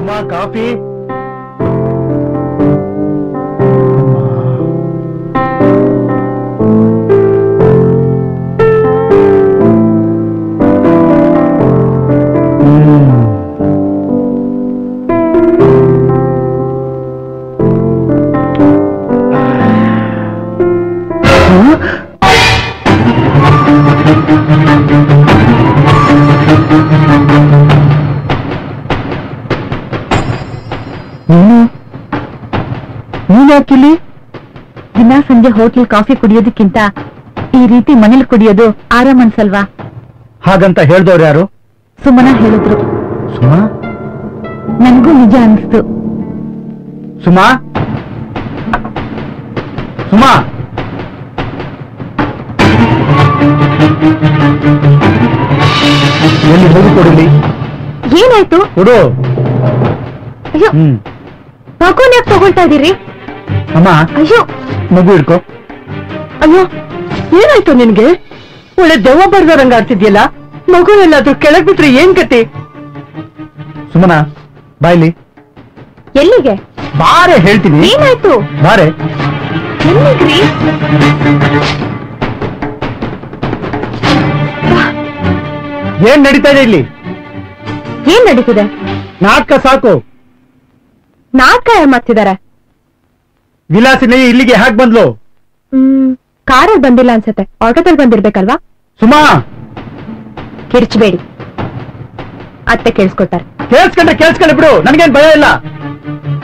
Suma coffee. ನೀನ್ಯಾಕಿಲ್ಲಿ? ದಿನ ಸಂಜೆ hotel coffee ಕುಡಿಯೋದಕ್ಕಿಂತ ಈ ರೀತಿ ಮನೇಲಿ ಕುಡಿಯೋದು ಆರಾಮ್ ಅನ್ಸಲ್ವಾ? ಹಾಗಂತ ಹೇಳ್ದವ್ರು ಯಾರು? ಸುಮನ ಹೇಳಿದ್ರು. ಸುಮಾ? ನನ್ಗೂ ನಿಜ ಅನಿಸ್ತು. ಸುಮಾ, ಸುಮಾ, ಎಲ್ಲಿ ಹೋಗಿ ಕೊಡಲಿ? ಏನಾಯ್ತು? ಕೊಡು. ಅಯ್ಯೋ, ಮಗುನ್ ಯಾಕೆ ತಗೊಳ್ತಾ ಇದೀರಿ? ಅಮ್ಮ, ಅಯ್ಯೋ, ಮಗು ಇಡ್ಕೋ. ಅಯ್ಯೋ, ಏನಾಯ್ತು ನಿನ್ಗೆ? ಒಳ್ಳೆ ದೆವ್ವ ಬರ್ದಾರಂಗ ಆಡ್ತಿದ್ಯಲ್ಲ. ಮಗು ಎಲ್ಲಾದ್ರೂ ಕೆಳಗ್ ಬಿಟ್ರೆ ಏನ್ ಗತಿ? ಸುಮನ, ಬಾಯ್ಲಿ. ಎಲ್ಲಿಗೆ? ಬಾರೆ ಹೇಳ್ತೀನಿ. ಏನಾಯ್ತು? ಬಾರೆ. ಎಲ್ಲಿಗ್ರಿ? ಏನ್ ನಡೀತಾ ಇದೆ ಇಲ್ಲಿ? ಏನ್ ನಡೀತಿದೆ? ನಾಟಕ ಸಾಕು. ನಾಟಕ ಏನ್ ಮಾಡ್ತಿದಾರೆ? ವಿಲಾಸಿನಿ ಇಲ್ಲಿಗೆ ಹಾಕ್ ಬಂದ್ಲು? ಕಾರಲ್ಲಿ ಬಂದಿಲ್ಲ ಅನ್ಸತ್ತೆ, ಆಟೋದಲ್ಲಿ ಬಂದಿರ್ಬೇಕಲ್ವಾ? ಸುಮಾ, ಕಿರ್ಚಬೇಡಿ, ಅತ್ತೆ ಕೇಳಿಸ್ಕೊತಾರೆ. ಕೇಳಿಸ್ಕೊಂಡೆ ಬಿಡು, ನನ್ಗೇನ್ ಭಯ ಇಲ್ಲ.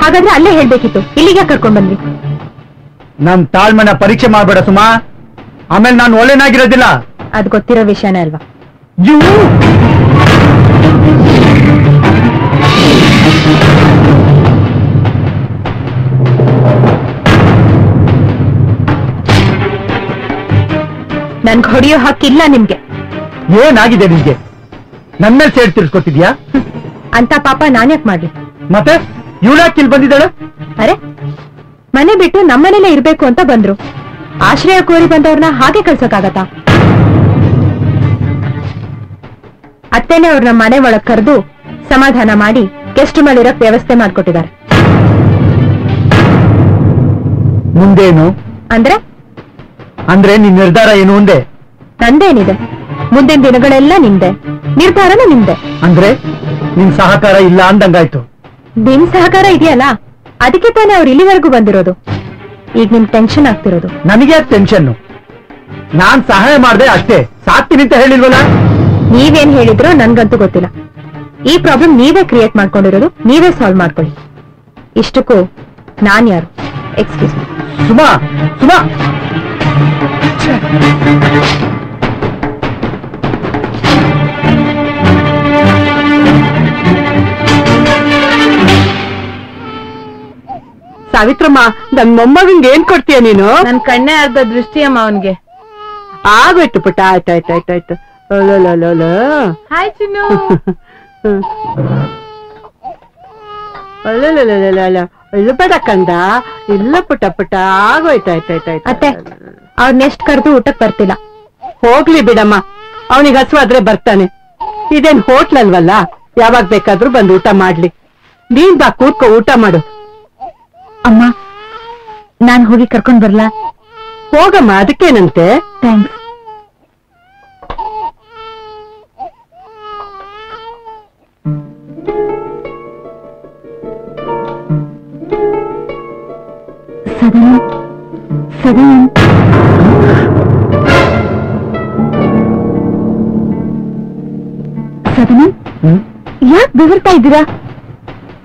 ಹಾಗಾದ್ರೆ ಅಲ್ಲೇ ಹೇಳ್ಬೇಕಿತ್ತು, ಇಲ್ಲಿಗೆ ಕರ್ಕೊಂಡ್ ಬಂದ್ವಿ. ನಮ್ ತಾಳ್ಮೆನ ಪರೀಕ್ಷೆ ಮಾಡ್ಬೇಡ ಸುಮಾ, ಆಮೇಲೆ ನಾನು ಒಳ್ಳೆನಾಗಿರೋದಿಲ್ಲ. ಅದ್ ಗೊತ್ತಿರೋ ವಿಷಯನೇ ಅಲ್ವಾ? ನನ್ಗೆ ಹೊಡೆಯೋ ಹಕ್ಕಿಲ್ಲ ನಿಮ್ಗೆ. ಏನಾಗಿದೆ ನಿಮ್ಗೆ? ನನ್ನ ಮೇಲೆ ಸೇಡ್ ತಿರ್ಸ್ಕೊತಿದ್ಯಾ? ಅಂತ ಪಾಪ ನಾನ್ಯಾಕ್ ಮಾಡ್ಲಿ? ಮತ್ತೆ ಇವಳ್ಯಾಕೆ ಇಲ್ಲಿ ಬಂದಿದ್ದಾಳೆ? ಅರೆ, ಮನೆ ಬಿಟ್ಟು ನಮ್ಮನೇಲೆ ಇರ್ಬೇಕು ಅಂತ ಬಂದ್ರು. ಆಶ್ರಯ ಕೋರಿ ಬಂದವ್ರನ್ನ ಹಾಗೆ ಕಳ್ಸೋಕಾಗತ್ತಾ? ಅತ್ತೇನೆ ಅವ್ರನ್ನ ಮನೆ ಒಳಗ್ ಕರೆದು ಸಮಾಧಾನ ಮಾಡಿ ಗೆಸ್ಟ್ ಮಾಡಿರೋಕ್ ವ್ಯವಸ್ಥೆ ಮಾಡ್ಕೊಟ್ಟಿದ್ದಾರೆ. ಮುಂದೇನು? ಅಂದ್ರೆ ನಿನ್ ನಿರ್ಧಾರ ಏನು ಒಂದೇ? ನಂದೇನಿದೆ, ಮುಂದಿನ ದಿನಗಳೆಲ್ಲ ನಿಮ್ದೆ, ನಿರ್ಧಾರನೂ ನಿಮ್ದೆ. ಅಂದ್ರೆ ನಿನ್ ಸಹಕಾರ ಇಲ್ಲ ಅಂದಂಗಾಯ್ತು. ನಿಮ್ ಸಹಕಾರ ಇದೆಯಲ್ಲ, ಅದಕ್ಕೆ ತಾನೇ ಅವ್ರು ಇಲ್ಲಿವರೆಗೂ ಬಂದಿರೋದು. ಈಗ ನಿಮ್ ಟೆನ್ಷನ್ ಆಗ್ತಿರೋದು. ನನಗೆ ಟೆನ್ಷನ್. ನಾನ್ ಸಹಾಯ ಮಾಡ್ದೆ ಅಷ್ಟೇ, ಸಾಕ್ತೀನಿ ಅಂತ ಹೇಳಿಲ್ವಲ್ಲ? ನೀವೇನ್ ಹೇಳಿದ್ರೋ ನನ್ಗಂತೂ ಗೊತ್ತಿಲ್ಲ. ಈ ಪ್ರಾಬ್ಲಮ್ ನೀವೇ ಕ್ರಿಯೇಟ್ ಮಾಡ್ಕೊಂಡಿರೋದು, ನೀವೇ ಸಾಲ್ವ್ ಮಾಡ್ಕೊಳ್ಳಿ. ಇಷ್ಟಕ್ಕೂ ನಾನ್ ಯಾರು? Excuse me. ಸುಮಾ, ಸುಮಾ, ಸಾವಿತ್ರಮ್ಮ, ನನ್ ಮೊಮ್ಮಗಂಗೆ ಏನ್ ಕೊಡ್ತೀಯ ನೀನು? ನನ್ ಕಣ್ಣೇ ಅರ್ಧ ದೃಷ್ಟಿಯಮ್ಮ ಅವನ್ಗೆ. ಆಗೋಯ್ತು ಪುಟ್ಟ, ಆಯ್ತಾಯ್ತಾಯ್ತಾಯ್ತು. ಹಾಯ್ ಚಿನ್ನು. ಇಲ್ಲ ಬೇಡ ಕಂದ, ಇಲ್ಲ ಪುಟ್ಟ ಪುಟ್ಟ, ಆಗೋಯ್ತಾಯ್ತಾಯ್ತಾಯ್ತು. ಅತ್ತೆ, ಅವ್ರನ್ನೆಷ್ಟ್ ಕರೆದು ಊಟಕ್ ಬರ್ತಿಲ್ಲ. ಹೋಗ್ಲಿ ಬಿಡಮ್ಮ, ಅವನಿಗೆ ಹಸುವಾದ್ರೆ ಬರ್ತಾನೆ. ಇದೇನ್ ಹೋಟ್ಲ್ ಅಲ್ವಲ್ಲ, ಯಾವಾಗ ಬೇಕಾದ್ರೂ ಬಂದು ಊಟ ಮಾಡ್ಲಿ. ನೀನ್ ಬಾ, ಕೂತ್ಕೋ, ಊಟ ಮಾಡು. ಅಮ್ಮ, ನಾನ್ ಹೋಗಿ ಕರ್ಕೊಂಡ್ ಬರ್ಲಾ? ಹೋಗಮ್ಮ, ಅದಕ್ಕೇನಂತೆ. ಥ್ಯಾಂಕ್ಸ್. ಸದನ ಸದನ ಸದನ, ಯಾಕೆ ಬೆವರ್ತಾ ಇದ್ದೀರಾ?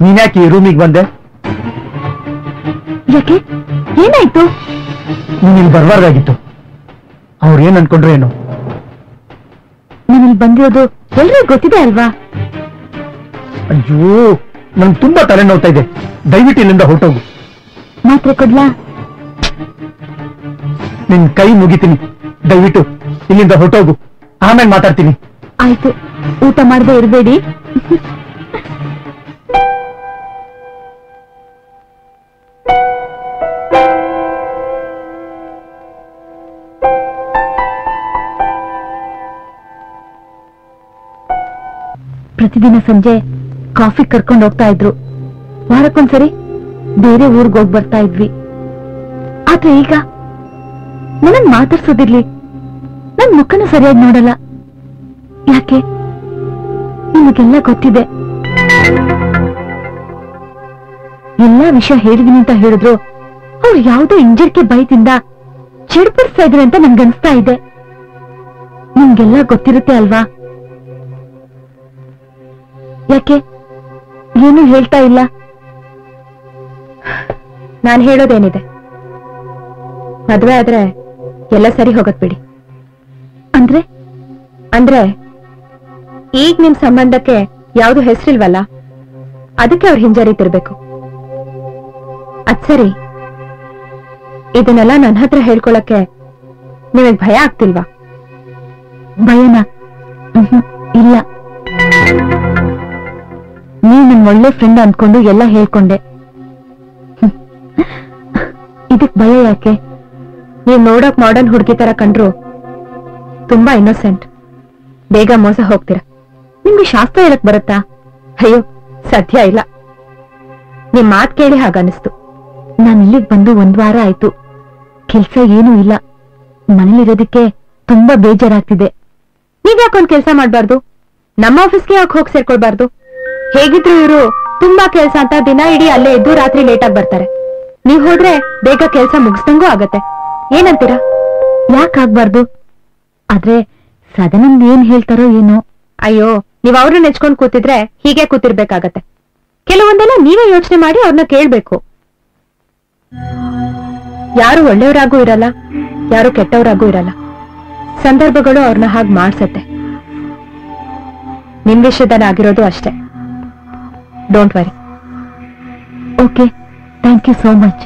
ನೀನ್ಯಾಕೆ ಈ ರೂಮಿಗೆ ಬಂದೆ? ಯಾಕೆ, ಏನಾಯ್ತು? ನೀನ್ ಇಲ್ಲಿ ಬರ್ಬಾರ್ದಾಗಿತ್ತು. ಅವ್ರು ಏನ್ ಅನ್ಕೊಂಡ್ರೆ ಏನು? ನೀವಿಲ್ಲಿ ಬಂದಿರೋದು ಎಲ್ರಿಗೂ ಗೊತ್ತಿದೆ ಅಲ್ವಾ? ಅಯ್ಯೋ, ನನ್ಗೆ ತುಂಬಾ ತಲೆ ನೋವ್ತಾ ಇದೆ. ದಯವಿಟ್ಟು ಇಲ್ಲಿಂದ ಹೊರಟೋಗು. ಮಾತ್ರೆ ಕೊಡ್ಲಾ? ನಿನ್ ಕೈ ಮುಗಿತೀನಿ, ದಯವಿಟ್ಟು ಇಲ್ಲಿಂದ ಹೊರಟೋಗು. ಆಮೇಲೆ ಮಾತಾಡ್ತೀನಿ. ಆಯ್ತು, ಊಟ ಮಾಡದೆ ಇರಬೇಡಿ. ಪ್ರತಿದಿನ ಸಂಜೆ ಕಾಫಿ ಕರ್ಕೊಂಡು ಹೋಗ್ತಾ ಇದ್ರು. ವಾರಕ್ಕೊಂದ್ಸರಿ ಬೇರೆ ಊರ್ಗ್ ಹೋಗ್ ಬರ್ತಾ ಇದ್ವಿ. ಆದ್ರೆ ಈಗ ನನ್ನ ಮಾತಾಡ್ಸೋದಿರ್ಲಿ, ನನ್ ಮುಖನ ಸರಿಯಾಗಿ ನೋಡಲ್ಲ. ಯಾಕೆ? ನಿಮಗೆಲ್ಲ ಗೊತ್ತಿದೆ. ಎಲ್ಲಾ ವಿಷಯ ಹೇಳಿದೀನಿ ಅಂತ ಹೇಳಿದ್ರು ಅವ್ರು ಯಾವ್ದೋ ಇಂಜರ್ಕೆ ಭಯದಿಂದ ಚಿಡ್ಪಡಿಸ್ತಾ ಇದ್ರೆ ಅಂತ ನನ್ಗನ್ಸ್ತಾ ಇದೆ. ನಿಮ್ಗೆಲ್ಲ ಗೊತ್ತಿರುತ್ತೆ ಅಲ್ವಾ? ಯಾಕೆ ಏನು ಹೇಳ್ತಾ ಇಲ್ಲ? ನಾನ್ ಹೇಳೋದೇನಿದೆ, ಮದ್ವೆ ಆದ್ರೆ ಎಲ್ಲ ಸರಿ ಹೋಗತ್ ಬಿಡಿ. ಅಂದ್ರೆ ಅಂದ್ರೆ ಈಗ ನಿಮ್ ಸಂಬಂಧಕ್ಕೆ ಯಾವ್ದು ಹೆಸರಿಲ್ವಲ್ಲ, ಅದಕ್ಕೆ ಅವ್ರು ಹಿಂಜರಿತಿರ್ಬೇಕು. ಅದ್ ಸರಿ, ಇದನ್ನೆಲ್ಲ ನನ್ನ ಹತ್ರ ಹೇಳ್ಕೊಳಕ್ಕೆ ನಿಮಗ್ ಭಯ ಆಗ್ತಿಲ್ವಾ? ಭಯನಾ? ಇಲ್ಲ, ನೀವ್ ನನ್ ಒಳ್ಳೆ ಫ್ರೆಂಡ್ ಅಂದ್ಕೊಂಡು ಎಲ್ಲ ಹೇಳ್ಕೊಂಡೆ. ಇದಕ್ ಭಯ ಯಾಕೆ? ನೀವ್ ನೋಡಕ್ ಮಾಡರ್ನ್ ಹುಡುಗಿ ತರ ಕಂಡ್ರು ತುಂಬಾ ಇನ್ನೋಸೆಂಟ್. ಬೇಗ ಮೋಸ ಹೋಗ್ತೀರಾ. ನಿಮ್ಗೆ ಶಾಸ್ತ್ರ ಹೇಳಕ್ ಬರುತ್ತಾ? ಅಯ್ಯೋ, ಸದ್ಯ ಇಲ್ಲ. ನಿಮ್ ಮಾತ್ ಕೇಳಿ ಹಾಗನ್ನಿಸ್ತು. ನಾನು ಇಲ್ಲಿಗ್ ಬಂದು 1 ವಾರ ಆಯ್ತು. ಕೆಲ್ಸ ಏನೂ ಇಲ್ಲ. ಮನೇಲಿರೋದಕ್ಕೆ ತುಂಬಾ ಬೇಜಾರಾಗ್ತಿದೆ. ನೀವ್ಯಾಕೊಂದ್ ಕೆಲ್ಸ ಮಾಡ್ಬಾರ್ದು? ನಮ್ಮ ಆಫೀಸ್ಗೆ ಯಾಕೆ ಹೋಗಿ ಸೇರ್ಕೊಳ್ಬಾರ್ದು? ಹೇಗಿದ್ರು ಇವರು ತುಂಬಾ ಕೆಲ್ಸ ಅಂತ ದಿನ ಇಡೀ ಅಲ್ಲೇ ಇದ್ದು ರಾತ್ರಿ ಲೇಟಾಗಿ ಬರ್ತಾರೆ. ನೀವ್ ಹೋದ್ರೆ ಬೇಗ ಕೆಲ್ಸ ಮುಗಿಸ್ದಂಗೂ ಆಗತ್ತೆ. ಏನಂತೀರಾ? ಯಾಕಾಗ್ಬಾರ್ದು? ಆದ್ರೆ ಸದನಂದ್ ಏನ್ ಹೇಳ್ತಾರೋ ಏನೋ. ಅಯ್ಯೋ, ನೀವ್ ಅವ್ರನ್ನ ನೆಚ್ಕೊಂಡ್ ಕೂತಿದ್ರೆ ಹೀಗೆ ಕೂತಿರ್ಬೇಕಾಗತ್ತೆ. ಕೆಲವೊಂದೆಲ್ಲ ನೀವೇ ಯೋಚನೆ ಮಾಡಿ ಅವ್ರನ್ನ ಕೇಳ್ಬೇಕು. ಯಾರು ಒಳ್ಳೆಯವರಾಗೂ ಇರಲ್ಲ, ಯಾರು ಕೆಟ್ಟವರಾಗೂ ಇರಲ್ಲ. ಸಂದರ್ಭಗಳು ಅವ್ರನ್ನ ಹಾಗೆ ಮಾಡ್ಸತ್ತೆ. ನಿಮ್ ವಿಷಯದಲ್ಲಿ ಆಗಿರೋದು ಅಷ್ಟೇ. Don't worry. Okay, thank you so much.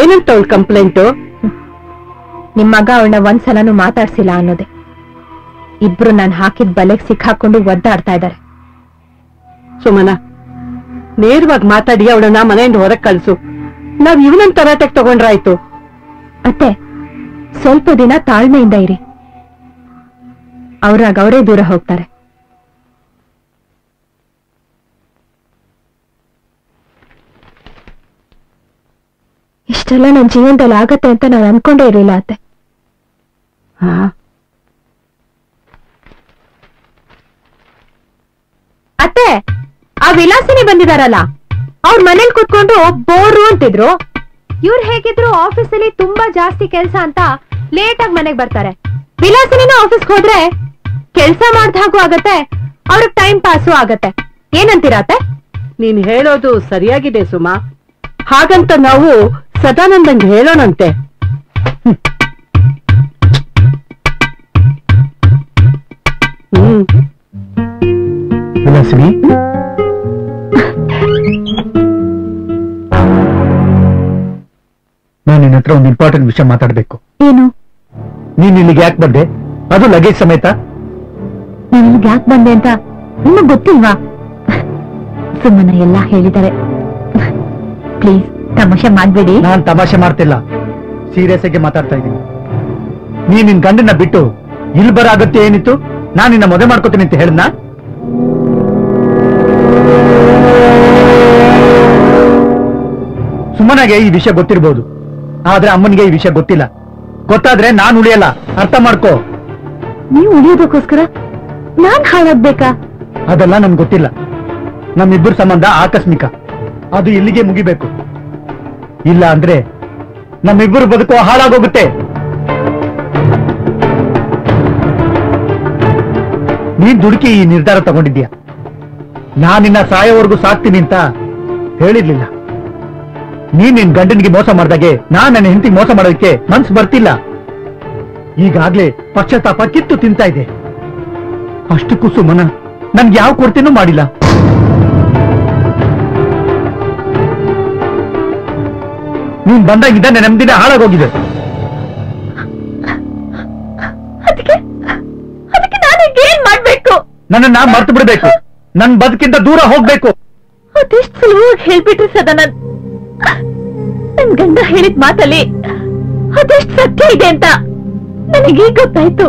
ಏನಂತ ಅವಳು ಕಂಪ್ಲೇಂಟು? ನಿಮ್ ಮಗ ಅವಳನ್ನ ಒಂದ್ಸಲನೂ ಮಾತಾಡ್ಸಿಲ್ಲ ಅನ್ನೋದೆ. ಇಬ್ರು ನಾನು ಹಾಕಿದ ಬಲೆಗೆ ಸಿಕ್ಕಾಕೊಂಡು ಒದ್ದಾಡ್ತಾ ಇದ್ದಾರೆ. ಸುಮನ, ನೇರವಾಗಿ ಮಾತಾಡಿ ಅವಳನ್ನ ಮನೆಯಿಂದ ಹೊರಗೆ ಕಳ್ಸು. ನಾವ್ ಇವನನ್ನ ತರಾಟೆಗೆ ತಗೊಂಡ್ರಾಯ್ತು. ಅತ್ತೆ, ಸ್ವಲ್ಪ ದಿನ ತಾಳ್ಮೆಯಿಂದ ಇರಿ. ಅವ್ರಾಗ ಅವರೇ ದೂರ ಹೋಗ್ತಾರೆ. ಇಷ್ಟೆಲ್ಲ ನನ್ನ ಜೀವನದಲ್ಲಿ ಆಗತ್ತೆ ಅಂತ ನಾನು ಅನ್ಕೊಂಡೇ ಇರಲಿಲ್ಲ ಅತ್ತೆ. ಅತ್ತೆ, ಆ ವಿಲಾಸಿನಿ ಬಂದಿದಾರಲ್ಲ, ಅವ್ರ ಮನೇಲಿ ಕೂತ್ಕೊಂಡು ಬೋರು ಅಂತಿದ್ರು. ಇವ್ರು ಹೇಗಿದ್ರು ಆಫೀಸಲ್ಲಿ ತುಂಬಾ ಜಾಸ್ತಿ ಕೆಲ್ಸ ಅಂತ ಲೇಟ್ ಆಗಿ ಮನೆಗೆ ಬರ್ತಾರೆ. ವಿಲಾಸಿನಿನ ಆಫೀಸ್ಗೆ ಹೋದ್ರೆ ಕೆಲ್ಸ ಮಾಡ್ದ ಹಾಗೂ ಆಗತ್ತೆ, ಅವ್ರಿಗೆ ಟೈಮ್ ಪಾಸು ಆಗತ್ತೆ. ಏನಂತೀರಾತೆ? ನೀನ್ ಹೇಳೋದು ಸರಿಯಾಗಿದೆ ಸುಮಾ. ಹಾಗಂತ ನಾವು ಸದಾನಂದಂಗೆ ಹೇಳೋಣಂತೆ. ವಿಲಾಸಿನಿ, ನಾನು ನಿನ್ನ ಹತ್ರ ಒಂದು ಇಂಪಾರ್ಟೆಂಟ್ ವಿಷಯ ಮಾತಾಡ್ಬೇಕು. ಏನು? ನೀನ್ ಇಲ್ಲಿಗೆ ಯಾಕೆ ಬಂದೆ? ಅದು ಲಗೇಜ್ ಸಮೇತ. ನಾನು ಇಲ್ಲಿಗೆ ಯಾಕೆ ಬಂದೆ ಅಂತ ನಿಮಗ್ ಗೊತ್ತಿಲ್ವಾ? ಸುಮ್ಮನೆ ಎಲ್ಲ ಹೇಳಿದ್ದಾರೆ. ಪ್ಲೀಸ್ ತಮಾಷೆ ಮಾಡ್ಬೇಡಿ. ನಾನ್ ತಮಾಷೆ ಮಾಡ್ತಿಲ್ಲ, ಸೀರಿಯಸ್ ಆಗಿ ಮಾತಾಡ್ತಾ ಇದ್ದೀನಿ. ನೀನ್ ನಿನ್ ಗಂಡನ್ನ ಬಿಟ್ಟು ಇಲ್ಲಿ ಬರೋ ಅಗತ್ಯ ಏನಿತ್ತು? ನಾನ್ ನಿನ್ನ ಮದುವೆ ಮಾಡ್ಕೋತೀನಿ ಅಂತ ಹೇಳಿದ್ನ? ಸುಮ್ಮನಾಗೆ ಈ ವಿಷಯ ಗೊತ್ತಿರ್ಬೋದು, ಆದ್ರೆ ಅಮ್ಮನಿಗೆ ಈ ವಿಷಯ ಗೊತ್ತಿಲ್ಲ. ಗೊತ್ತಾದ್ರೆ ನಾನ್ ಉಳಿಯಲ್ಲ, ಅರ್ಥ ಮಾಡ್ಕೋ. ನೀವು ಉಳಿಯೋದಕ್ಕೋಸ್ಕರ ನಾನ್ ಹಾಳಾಗ್ಬೇಕಾ? ಅದೆಲ್ಲ ನನ್ಗೆ ಗೊತ್ತಿಲ್ಲ. ನಮ್ಮಿಬ್ಬರ ಸಂಬಂಧ ಆಕಸ್ಮಿಕ, ಅದು ಇಲ್ಲಿಗೆ ಮುಗಿಬೇಕು. ಇಲ್ಲ ಅಂದ್ರೆ ನಮ್ಮಿಬ್ಬರು ಬದುಕೋ ಹಾಳಾಗೋಗುತ್ತೆ. ನೀನ್ ದುಡುಕಿ ಈ ನಿರ್ಧಾರ ತಗೊಂಡಿದ್ಯಾ. ನಾನ್ ನಿನ್ನ ಸಾಯೋವರೆಗೂ ಸಾಕ್ತೀನಿ ಅಂತ ಹೇಳಿರ್ಲಿಲ್ಲ. ನೀನ್ ನಿನ್ ಗಂಡನಿಗೆ ಮೋಸ ಮಾಡ್ದಾಗೆ ನಾನ್ ನನ್ನ ಹೆಂಡತಿಗೆ ಮೋಸ ಮಾಡೋದಕ್ಕೆ ಮನ್ಸು ಬರ್ತಿಲ್ಲ. ಈಗಾಗ್ಲೇ ಪಶ್ಚಾತ್ತಾಪ ಕಿತ್ತು ತಿಂತಾ ಇದೆ. ಅಷ್ಟಕ್ಕೂ ಸುಮನ ನನ್ಗೆ ಯಾವ ಕೊರತೆನೂ ಮಾಡಿಲ್ಲ. ನೀನ್ ಬಂದಾಗಿದ್ದ ನೆಮ್ಮದಿನ ಹಾಳಾಗೋಗಿದೆ. ಅದಕ್ಕೆ ನಾನೇನ್ ಮಾಡ್ಬೇಕು? ನನ್ನನ್ನ ಮರ್ತು ಬಿಡ್ಬೇಕು, ನನ್ ಬದುಕಿಂದ ದೂರ ಹೋಗ್ಬೇಕು. ಅದೆಷ್ಟು ಸುಲಭವಾಗಿ ಹೇಳ್ಬಿಟ್ರಿ ಸದಾನಂದ್. ನನ್ ಗಂಡ ಹೇಳಿದ ಮಾತಲ್ಲಿ ಅದೆಷ್ಟು ಸತ್ಯ ಇದೆ ಅಂತ ನನಗೀಗ ಗೊತ್ತಾಯ್ತು.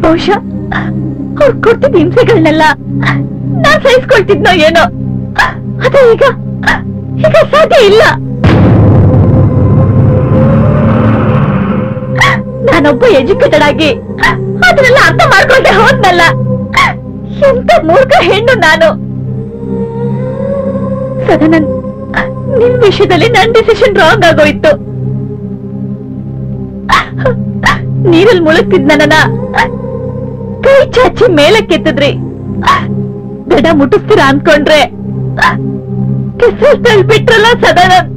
ಬಹುಶಃ ಅವ್ರು ಕೊಟ್ಟಿದ್ದ ಹಿಂಸೆಗಳನ್ನೆಲ್ಲ ನಾನ್ ಸಹಿಸ್ಕೊಳ್ತಿದ್ನೋ ಏನೋ. ಅದೇ ಈಗ ಸಾಧ್ಯ ಇಲ್ಲ. ನಾನೊಬ್ಬ ಎಜುಕೇಟೆಡ್ ಆಗಿ ಅದನ್ನೆಲ್ಲ ಅರ್ಥ ಮಾಡ್ಕೊಂಡೆ ಹೋದ್ನಲ್ಲ. ಎಂತ ಮೂರ್ಖ ಹೆಣ್ಣು ನಾನು. ಸದನನ್ ನಿನ್ ವಿಷಯದಲ್ಲಿ ನನ್ ಡಿಸಿಷನ್ ರಾಂಗ್ ಆಗೋಯ್ತು. ನೀರಲ್ಲಿ ಮುಳುಗ್ತಿದ್ ನನ್ನ ಕೈ ಚಾಚಿ ಮೇಲಕ್ಕೆತ್ತಿದ್ರಿ. ಗಡ ಮುಟ್ಟಿಸ್ತೀರಾ ಅನ್ಕೊಂಡ್ರೆ ಕೆಸರು ತಳ್ಬಿಟ್ರಲ್ಲ ಸದನನ್.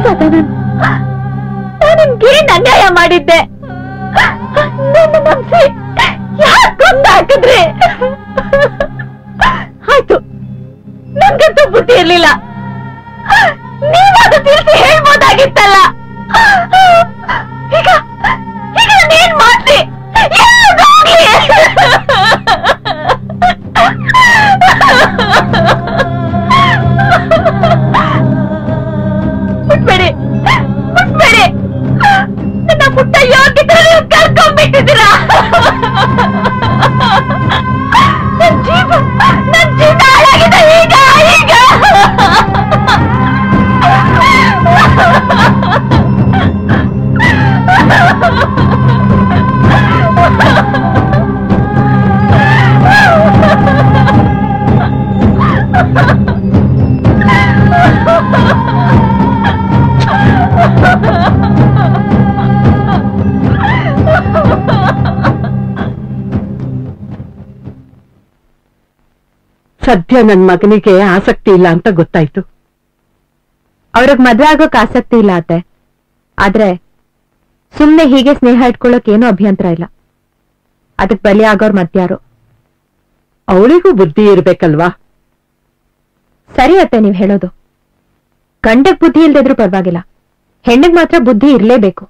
ಸದನನ್, ನಾನು ನಿಮ್ಗೇನ್ ಅನ್ಯಾಯ ಮಾಡಿದ್ದೆ? ನನ್ನ ನಂಬಿಸಿ ಯಾಕೆ ಕೊಂದು ಹಾಕಿದ್ರಿ? ಆಯ್ತು, ನನ್ಗಂತೂ ಬುದ್ಧಿ ಇರ್ಲಿಲ್ಲ. ನೀವಾದ ತಿಳಿಸಿ ಹೇಳ್ಬೋದಾಗಿತ್ತಲ್ಲ. ಈಗ ನಾನೇನ್ ಮಾಡ್ಲಿ? ಬಿಟ್ಬೇಡಿ, ನನ್ನ ಪುಟ್ಟ ಯೋಗ್ಯತೆ ಕರ್ಕೊಂಡ್ಬಿಟ್ಟಿದ್ದೀರಾ. ನನ್ ಜೀವ ಹಾಳಾಗಿದೆ ಈಗ. ಸದ್ಯ ನನ್ ಮಗನಿಗೆ ಆಸಕ್ತಿ ಇಲ್ಲ ಅಂತ ಗೊತ್ತಾಯ್ತು. ಅವ್ರಿಗೆ ಮದ್ವೆ ಆಗೋಕ್ ಆಸಕ್ತಿ ಇಲ್ಲ ಅತ್ತೆ. ಆದ್ರೆ ಸುಮ್ನೆ ಹೀಗೆ ಸ್ನೇಹ ಇಟ್ಕೊಳ್ಳೋಕ್ ಏನೂ ಅಭ್ಯಂತರ ಇಲ್ಲ. ಅದಕ್ ಬಲಿ ಆಗೋರ್ ಮತ್ಯಾರು? ಅವಳಿಗೂ ಬುದ್ಧಿ ಇರ್ಬೇಕಲ್ವಾ? ಸರಿ ಅತ್ತೆ ನೀವ್ ಹೇಳೋದು. ಗಂಡಕ್ ಬುದ್ಧಿ ಇಲ್ದಿದ್ರು ಪರವಾಗಿಲ್ಲ, ಹೆಣ್ಣಿಗ್ ಮಾತ್ರ ಬುದ್ಧಿ ಇರ್ಲೇಬೇಕು.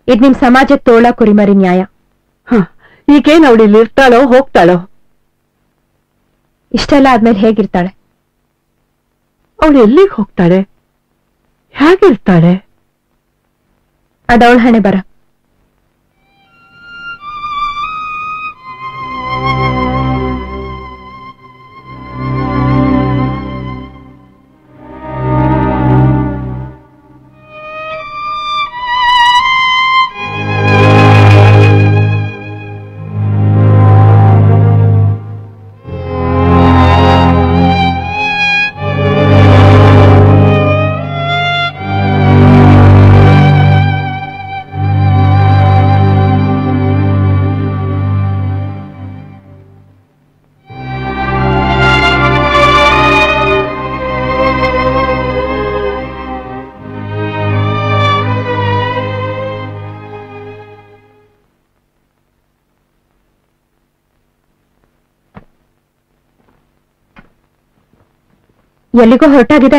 ಇದ್ ನಿಮ್ ಸಮಾಜಕ್ಕೆ ತೋಳ ಕುರಿಮರಿ ನ್ಯಾಯ. ಈಗೇನ್ ಅವಳಿಲ್ಲಿ ಇರ್ತಾಳೋ ಹೋಗ್ತಾಳೋ? ಇಷ್ಟೆಲ್ಲ ಆದ್ಮೇಲೆ ಹೇಗಿರ್ತಾಳೆ? ಅವಳು ಎಲ್ಲಿಗೆ ಹೋಗ್ತಾಳೆ, ಹೇಗಿರ್ತಾಳೆ? ಅದವಳ ಹಣೆ ಬರ. ಎಲ್ಲಿಗೋ ಹೊರಟಾಗಿದೆ.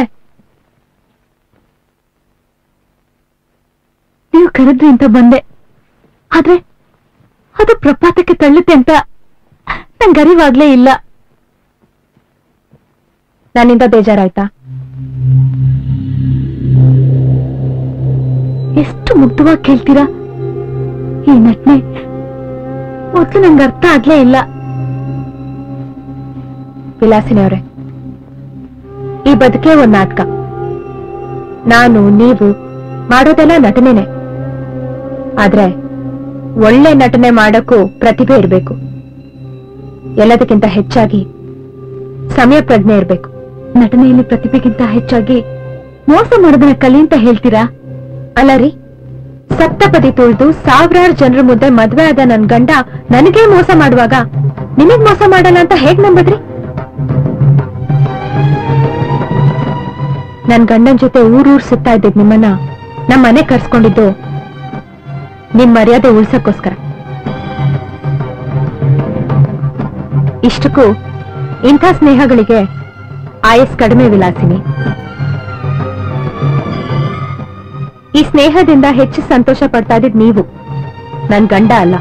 ನೀವು ಕರೆದ್ರಿ ಅಂತ ಬಂದೆ, ಆದ್ರೆ ಅದು ಪ್ರಪಾತಕ್ಕೆ ತಳ್ಳುತ್ತೆ ಅಂತ ನಂಗೆ ಅರಿವಾಗ್ಲೇ ಇಲ್ಲ. ನನ್ನಿಂದ ಬೇಜಾರಾಯ್ತಾ? ಎಷ್ಟು ಮುಗ್ಧವಾಗಿ ಕೇಳ್ತೀರಾ ಈ ನಟನೆ. ಮೊದಲು ನಂಗೆ ಅರ್ಥ ಆಗ್ಲೇ ಇಲ್ಲ. ವಿಲಾಸಿನಿ ಅವರೇ, ಈ ಬದುಕೇ ಒಂದ್ ನಾಟಕ. ನಾನು ನೀವು ಮಾಡೋದೆಲ್ಲ ನಟನೆನೆ. ಆದ್ರೆ ಒಳ್ಳೆ ನಟನೆ ಮಾಡಕ್ಕೂ ಪ್ರತಿಭೆ ಇರಬೇಕು. ಎಲ್ಲದಕ್ಕಿಂತ ಹೆಚ್ಚಾಗಿ ಸಮಯ ಪ್ರಜ್ಞೆ ಇರಬೇಕು. ನಟನೆಯಲ್ಲಿ ಪ್ರತಿಭೆಗಿಂತ ಹೆಚ್ಚಾಗಿ ಮೋಸ ಮಾಡೋದನ್ನ ಕಲಿ ಅಂತ ಹೇಳ್ತೀರಾ? ಅಲ್ಲ ರೀ, ಸಪ್ತಪದಿ ತುಳಿದು ಸಾವಿರಾರು ಜನರ ಮುಂದೆ ಮದ್ವೆ ಆದ ನನ್ ಗಂಡ ನನಗೇ ಮೋಸ ಮಾಡುವಾಗ ನಿಮಗ್ ಮೋಸ ಮಾಡಲ್ಲ ಅಂತ ಹೇಗ್ ನಂಬದ್ರಿ? ನನ್ ಗಂಡನ್ ಜೊತೆ ಊರೂರ್ ಸುತ್ತಾ ಇದ್ದಿದ್ ನಿಮ್ಮನ್ನ ನಮ್ಮ ಮನೆ ಕರ್ಸ್ಕೊಂಡಿದ್ದು ನಿಮ್ ಮರ್ಯಾದೆ ಉಳ್ಸಕ್ಕೋಸ್ಕರ. ಇಷ್ಟಕ್ಕೂ ಇಂಥ ಸ್ನೇಹಗಳಿಗೆ ಆಯಸ್ ಕಡಿಮೆ ವಿಲಾಸಿನಿ. ಈ ಸ್ನೇಹದಿಂದ ಹೆಚ್ಚು ಸಂತೋಷ ಪಡ್ತಾ ಇದ್ದಿದ್ ನೀವು, ನನ್ ಗಂಡ ಅಲ್ಲ.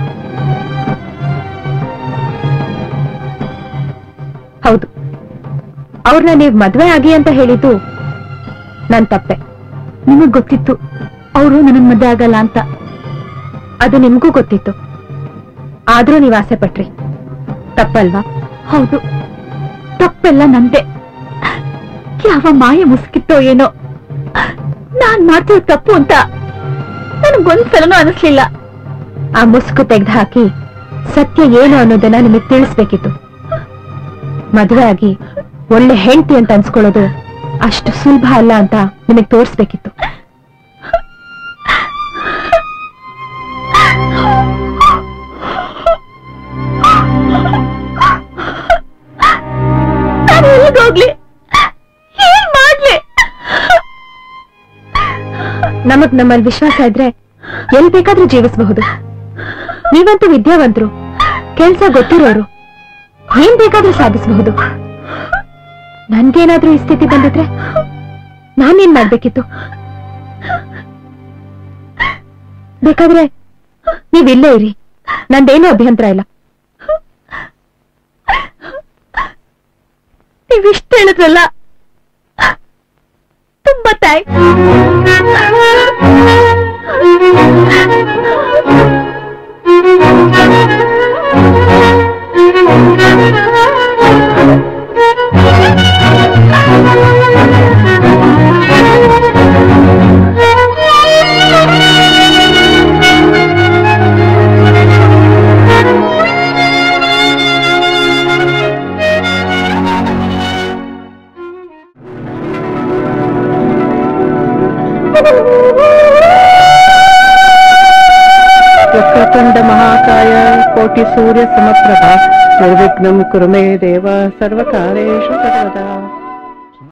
ಹೌದು, ಅವ್ರನ್ನ ನೀವ್ ಮದ್ವೆ ಆಗಿ ಅಂತ ಹೇಳಿದ್ದು ನನ್ ತಪ್ಪೆ. ನಿಮಗ್ ಗೊತ್ತಿತ್ತು ಅವರು ನನ್ನ ಮದ್ವೆ ಆಗಲ್ಲ ಅಂತ. ಅದು ನಿಮ್ಗೂ ಗೊತ್ತಿತ್ತು, ಆದ್ರೂ ನೀವ್ ಆಸೆ ಪಟ್ರಿ. ತಪ್ಪಲ್ವಾ? ಹೌದು, ತಪ್ಪೆಲ್ಲ ನಂದೆ. ಯಾವ ಮಾಯ ಮುಸುಕಿತ್ತೋ ಏನೋ, ನಾನ್ ಮಾಡ್ತಿರೋ ತಪ್ಪು ಅಂತ ನನಗೊಂದ್ಸಲನೂ ಅನಿಸ್ಲಿಲ್ಲ. ಆ ಮುಸುಕು ತೆಗೆದು ಹಾಕಿ ಸತ್ಯ ಏನು ಅನ್ನೋದನ್ನ ನಿಮಗ್ ತಿಳಿಸ್ಬೇಕಿತ್ತು. ಮದುವೆ ಆಗಿ ಒಳ್ಳೆ ಹೆಂಡತಿ ಅಂತ ಅನ್ಸ್ಕೊಳ್ಳೋದು ಅಷ್ಟು ಸುಲಭ ಅಲ್ಲ ಅಂತ ನಿಮಗ್ ತೋರಿಸ್ಬೇಕಿತ್ತು. ಹೋಗ್ಲಿ, ಏನ್ ಮಾಡ್ಲಿ? ನಮಗ್ ನಮ್ಮಲ್ಲಿ ವಿಶ್ವಾಸ ಇದ್ರೆ ಎಲ್ ಬೇಕಾದ್ರೂ ಜೀವಿಸಬಹುದು. ನೀವಂತೂ ವಿದ್ಯಾವಂತರು, ಕೆಲ್ಸ ಗೊತ್ತಿರೋರು, ಏನ್ ಬೇಕಾದ್ರೂ ಸಾಧಿಸಬಹುದು. ನನ್ಗೇನಾದ್ರೂ ಈ ಸ್ಥಿತಿ ಬಂದಿದ್ರೆ ನಾನೇನ್ ಮಾಡ್ಬೇಕಿತ್ತು? ಬೇಕಾದ್ರೆ ನೀವಿಲ್ಲೇ ಇರಿ, ನಂದೇನೂ ಅಭ್ಯಂತರ ಇಲ್ಲ. ನೀವಿಷ್ಟ ಹೇಳಿದ್ರಲ್ಲ, ತುಂಬಾ ಥ್ಯಾಂಕ್ಸ್. ವक्रतुंड महाकाय कोटि सूर्य समप्रभा निर्विघ्नं कुरु मे देव सर्वकारेषु सर्वदा.